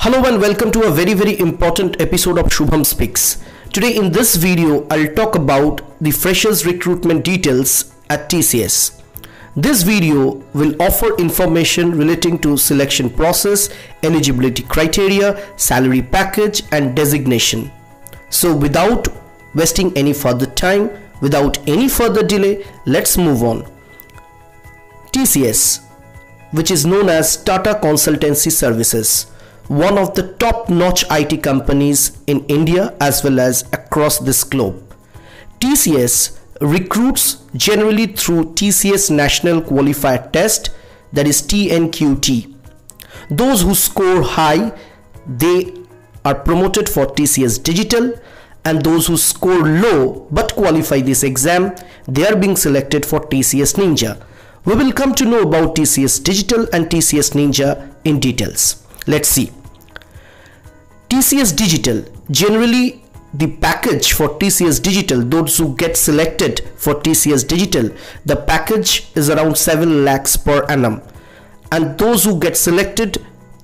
Hello and welcome to a very important episode of Shubham Speaks. Today in this video, I'll talk about the freshers recruitment details at TCS. This video will offer information relating to selection process, eligibility criteria, salary package and designation. So without wasting any further time, without any further delay, let's move on. TCS, which is known as Tata Consultancy Services, one of the top-notch IT companies in India as well as across this globe. TCS recruits generally through TCS National Qualifier Test, that is TNQT. Those who score high, they are promoted for TCS Digital, and those who score low but qualify this exam, they are being selected for TCS Ninja. We will come to know about TCS Digital and TCS Ninja in details. Let's see. TCS Digital, generally the package for TCS Digital, those who get selected for TCS Digital, the package is around 7 lakhs per annum. And those who get selected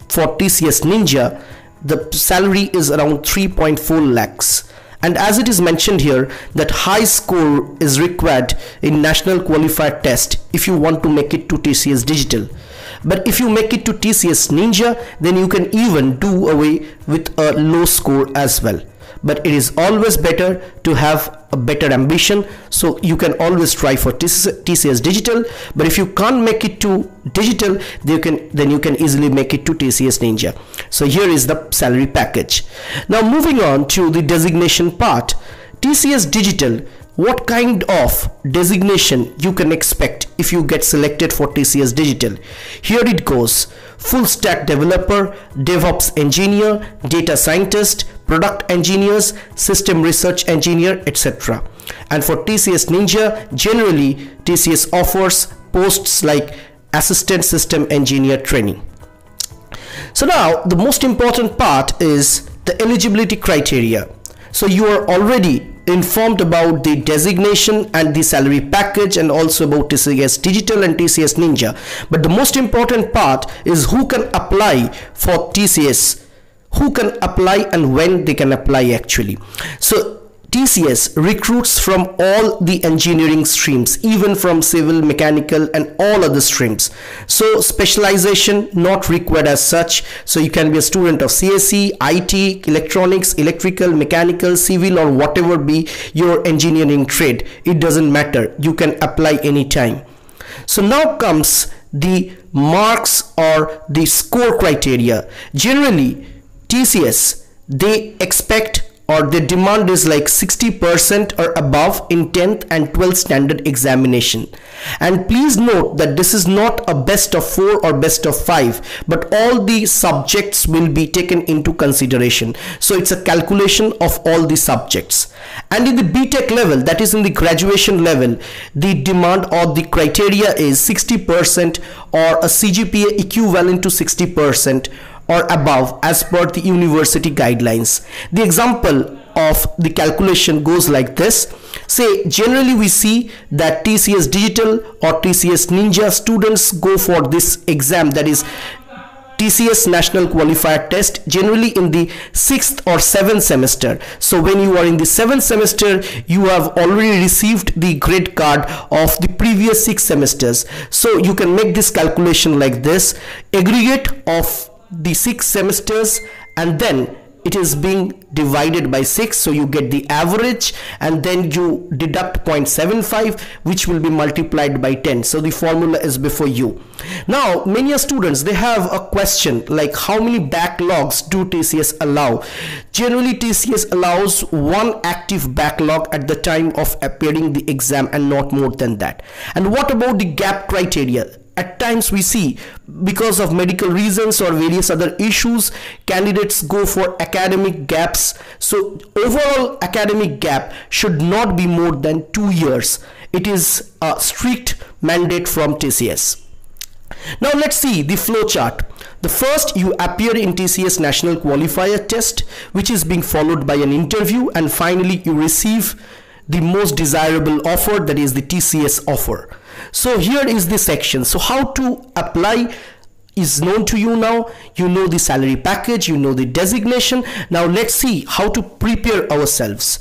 for TCS Ninja, the salary is around 3.4 lakhs. And as it is mentioned here, that high score is required in National Qualifier Test if you want to make it to TCS Digital. But if you make it to TCS Ninja, then you can even do away with a low score as well. But it is always better to have a better ambition, so you can always try for TCS Digital. But if you can't make it to Digital, then you can easily make it to TCS Ninja. So here is the salary package. Now moving on to the designation part. TCS Digital, what kind of designation you can expect if you get selected for TCS Digital? Here it goes: full stack developer, DevOps engineer, data scientist, product engineers, system research engineer, etc. And for TCS Ninja, generally TCS offers posts like assistant system engineer training. So now the most important part is the eligibility criteria. So you are already informed about the designation and the salary package and also about TCS Digital and TCS Ninja. But the most important part is who can apply for TCS, who can apply and when they can apply actually. So TCS recruits from all the engineering streams, even from civil, mechanical and all other streams. So specialization not required as such. So you can be a student of CSE, IT, electronics, electrical, mechanical, civil or whatever be your engineering trade. It doesn't matter. You can apply anytime. So now comes the marks or the score criteria. Generally TCS, they expect or the demand is like 60% or above in 10th and 12th standard examination. And please note that this is not a best of 4 or best of 5, but all the subjects will be taken into consideration. So it's a calculation of all the subjects. And in the BTech level, that is in the graduation level, the demand or the criteria is 60% or a CGPA equivalent to 60% or above as per the university guidelines. The example of the calculation goes like this. Say generally we see that TCS Digital or TCS Ninja students go for this exam, that is TCS National Qualifier Test, generally in the 6th or 7th semester. So when you are in the 7th semester, you have already received the grade card of the previous 6 semesters. So you can make this calculation like this: aggregate of the 6 semesters and then it is being divided by 6, so you get the average and then you deduct 0.75 which will be multiplied by 10. So the formula is before you. Now many students, they have a question like how many backlogs do TCS allow? Generally TCS allows 1 active backlog at the time of appearing the exam and not more than that. And what about the gap criteria? At times we see because of medical reasons or various other issues, candidates go for academic gaps. So overall academic gap should not be more than 2 years. It is a strict mandate from TCS. Now let's see the flow chart. The first, you appear in TCS National Qualifier Test, which is being followed by an interview, and finally you receive the most desirable offer, that is the TCS offer. So here is the section. So how to apply is known to you now. You know the salary package, you know the designation. Now let's see how to prepare ourselves.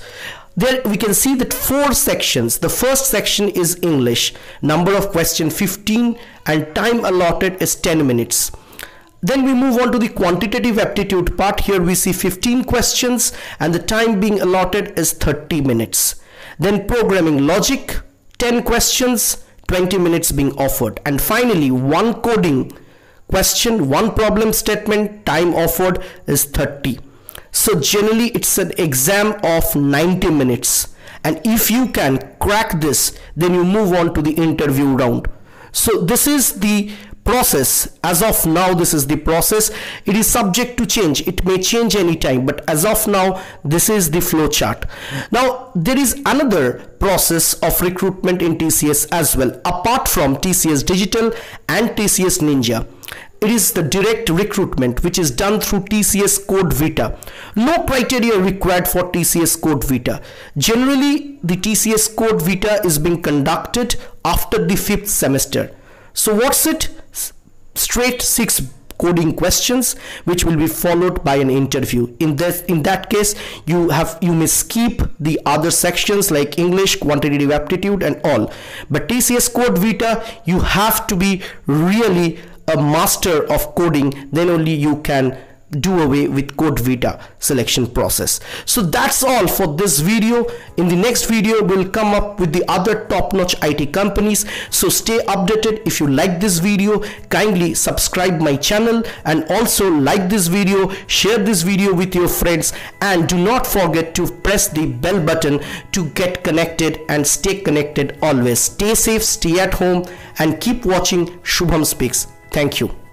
There we can see that 4 sections. The first section is English. Number of question 15 and time allotted is 10 minutes. Then we move on to the quantitative aptitude part. Here we see 15 questions and the time being allotted is 30 minutes. Then programming logic, 10 questions, 20 minutes being offered. And finally, 1 coding question, 1 problem statement, time offered is 30. So generally it's an exam of 90 minutes. And if you can crack this, then you move on to the interview round. So this is the process. As of now, this is the process. It is subject to change. It may change anytime, but as of now, this is the flow chart. Now, there is another process of recruitment in TCS as well, apart from TCS Digital and TCS Ninja. It is the direct recruitment which is done through TCS Code Vita. No criteria required for TCS Code Vita. Generally, the TCS Code Vita is being conducted after the 5th semester. So what's it? Straight 6 coding questions which will be followed by an interview. In that case, you may skip the other sections like English, quantitative aptitude and all. But TCS Code Vita, you have to be really a master of coding, then only you can do away with Code Vita selection process. So that's all for this video. In the next video, we'll come up with the other top-notch IT companies. So stay updated. If you like this video, kindly subscribe my channel and also like this video, share this video with your friends, and do not forget to press the bell button to get connected and stay connected always. Stay safe, stay at home, and keep watching Shubham Speaks. Thank you.